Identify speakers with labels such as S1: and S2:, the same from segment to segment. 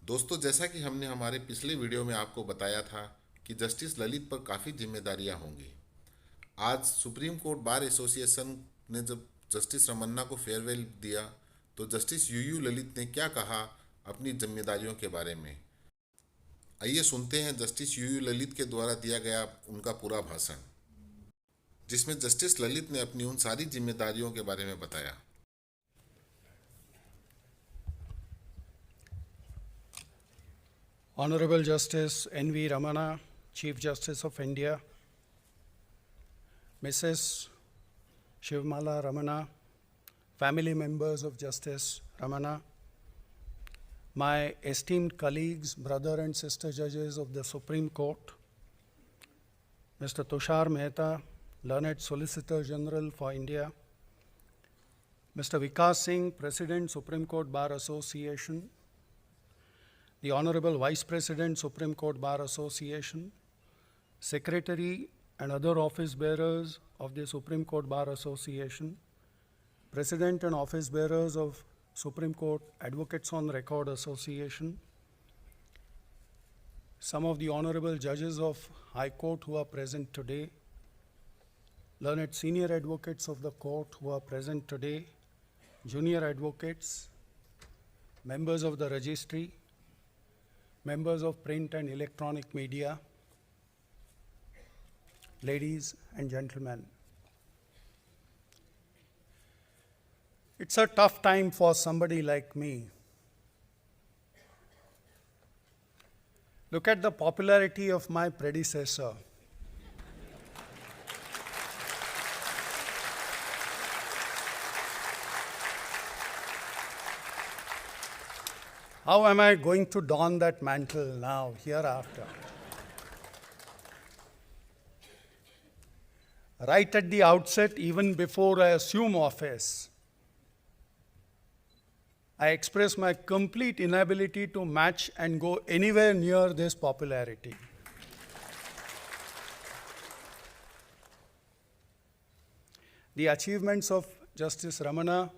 S1: दोस्तों, जैसा कि हमने हमारे पिछले वीडियो में आपको बताया था कि जस्टिस ललित पर काफ़ी जिम्मेदारियां होंगी। आज सुप्रीम कोर्ट बार एसोसिएशन ने जब जस्टिस रमन्ना को फेयरवेल दिया तो जस्टिस यूयू ललित ने क्या कहा अपनी जिम्मेदारियों के बारे में। आइए सुनते हैं जस्टिस यूयू ललित के द्वारा दिया गया उनका पूरा भाषण, जिसमें जस्टिस ललित ने अपनी उन सारी जिम्मेदारियों के बारे में बताया।
S2: Honorable Justice N.V. Ramana, Chief Justice of India, Mrs. Shivmala Ramana, family members of Justice Ramana, my esteemed colleagues, brother and sister judges of the Supreme Court, Mr. Tushar Mehta, learned Solicitor General for India, Mr. Vikas Singh, President, Supreme Court Bar Association, the Honorable Vice President, Supreme Court Bar Association, Secretary and other office bearers of the Supreme Court Bar Association, President and office bearers of Supreme Court Advocates on Record Association, some of the honorable judges of High Court who are present today, learned senior advocates of the court who are present today, junior advocates, members of the registry, members of print and electronic media, ladies and gentlemen. It's a tough time for somebody like me. Look at the popularity of my predecessor. How am I going to don that mantle now, hereafter? Right at the outset, even before I assume office, I express my complete inability to match and go anywhere near this popularity. The achievements of Justice Ramana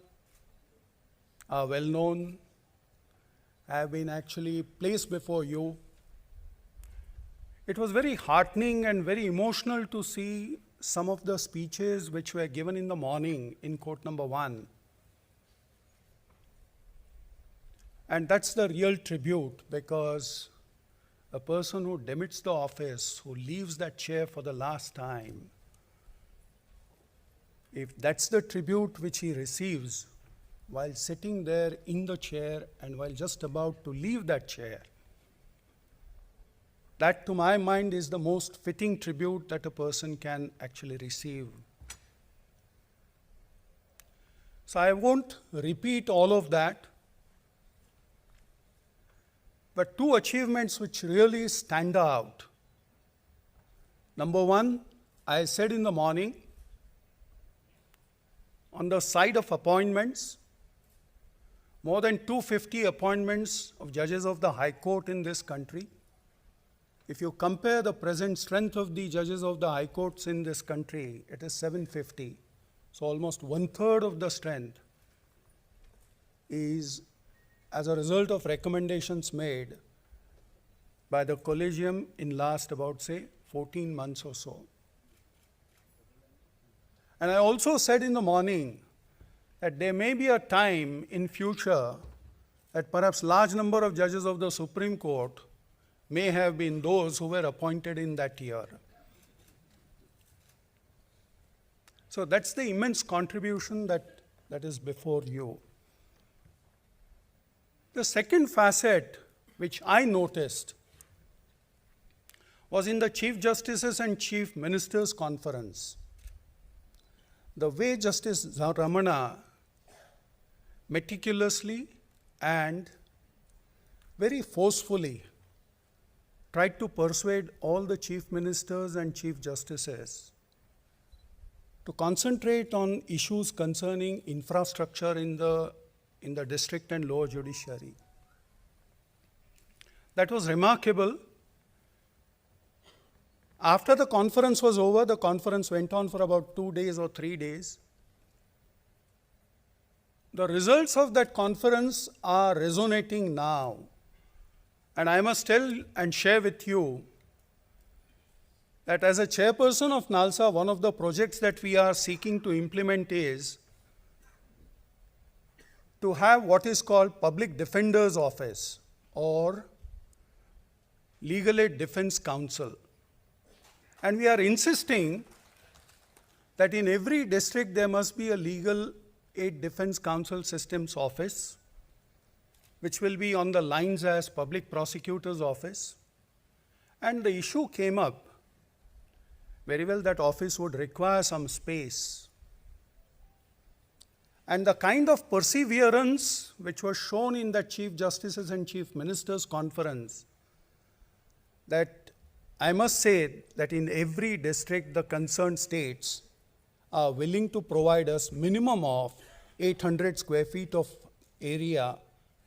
S2: are well known. Have been actually placed before you. It was very heartening and very emotional to see some of the speeches which were given in the morning in court number 1. And that's the real tribute, because a person who demits the office, who leaves that chair for the last time, if that's the tribute which he receives while sitting there in the chair and while just about to leave that chair, that to my mind is the most fitting tribute that a person can actually receive. So I won't repeat all of that, but two achievements which really stand out. Number one, I said in the morning, on the side of appointments, more than 250 appointments of judges of the High Court in this country. If you compare the present strength of the judges of the High Courts in this country, it is 750. So almost 1/3 of the strength is as a result of recommendations made by the collegium in last about, say, 14 months or so. And I also said in the morning that there may be a time in future that perhaps large number of judges of the Supreme Court may have been those who were appointed in that year. So that's the immense contribution that is before you. The second facet which I noticed was in the Chief Justices and Chief Ministers Conference. The way Justice Ramana meticulously and very forcefully tried to persuade all the chief ministers and chief justices to concentrate on issues concerning infrastructure in the district and lower judiciary. That was remarkable. After the conference was over, the conference went on for about 2 days or 3 days. The results of that conference are resonating now. And I must tell and share with you that as a chairperson of NALSA, one of the projects that we are seeking to implement is to have what is called Public Defender's Office or Legal Aid Defense Council. And we are insisting that in every district there must be a Legal Aid Defense Council Systems Office, which will be on the lines as Public Prosecutor's Office. And the issue came up, very well that office would require some space. And the kind of perseverance which was shown in the Chief Justices and Chief Ministers Conference, that I must say that in every district the concerned states are willing to provide us minimum of 800 square feet of area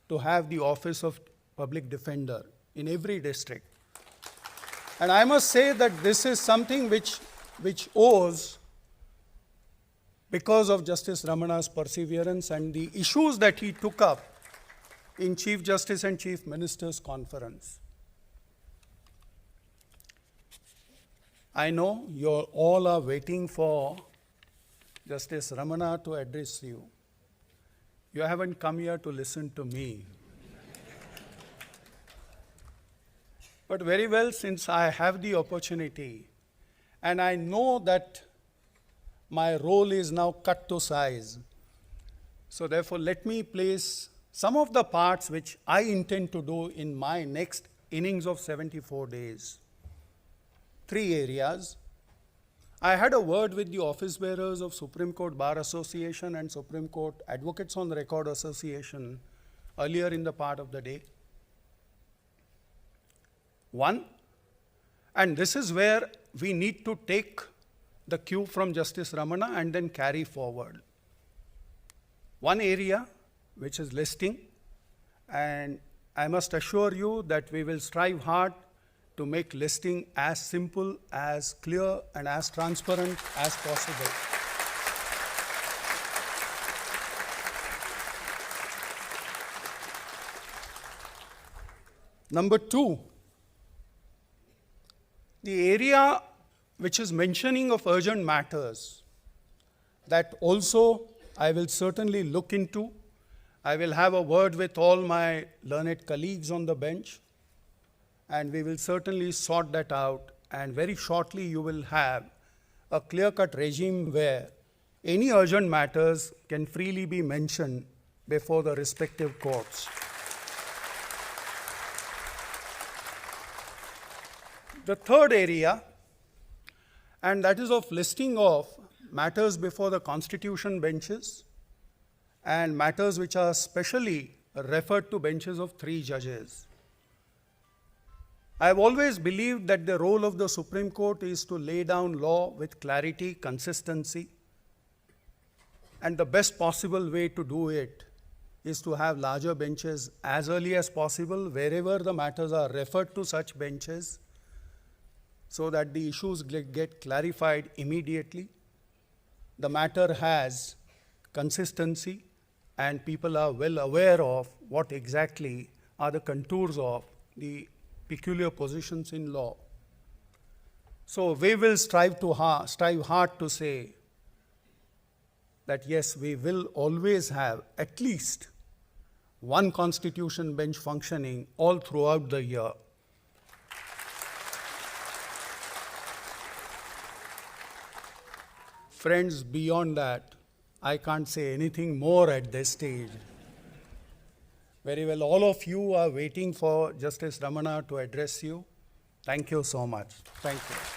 S2: to have the Office of Public Defender in every district. And I must say that this is something which owes, because of Justice Ramana's perseverance and the issues that he took up in Chief Justice and Chief Ministers Conference. I know you all are waiting for Justice Ramana to address you. You haven't come here to listen to me. But very well, since I have the opportunity, and I know that my role is now cut to size, so therefore let me place some of the parts which I intend to do in my next innings of 74 days. 3 areas. I had a word with the office bearers of Supreme Court Bar Association and Supreme Court Advocates on Record Association earlier in the part of the day. One, and this is where we need to take the cue from Justice Ramana and then carry forward. One area which is listing, and I must assure you that we will strive hard to make listing as simple, as clear, and as transparent as possible. Number 2, the area which is mentioning of urgent matters, that also I will certainly look into. I will have a word with all my learned colleagues on the bench, and we will certainly sort that out, and very shortly you will have a clear-cut regime where any urgent matters can freely be mentioned before the respective courts. The third area, and that is of listing of matters before the Constitution benches and matters which are specially referred to benches of 3 judges. I have always believed that the role of the Supreme Court is to lay down law with clarity, consistency, and the best possible way to do it is to have larger benches as early as possible wherever the matters are referred to such benches, so that the issues get clarified immediately. The matter has consistency and people are well aware of what exactly are the contours of the peculiar positions in law. So we will strive hard to say that yes, we will always have at least one constitution bench functioning all throughout the year. Friends, beyond that, I can't say anything more at this stage. Very well, all of you are waiting for Justice Ramana to address you. Thank you so much. Thank you.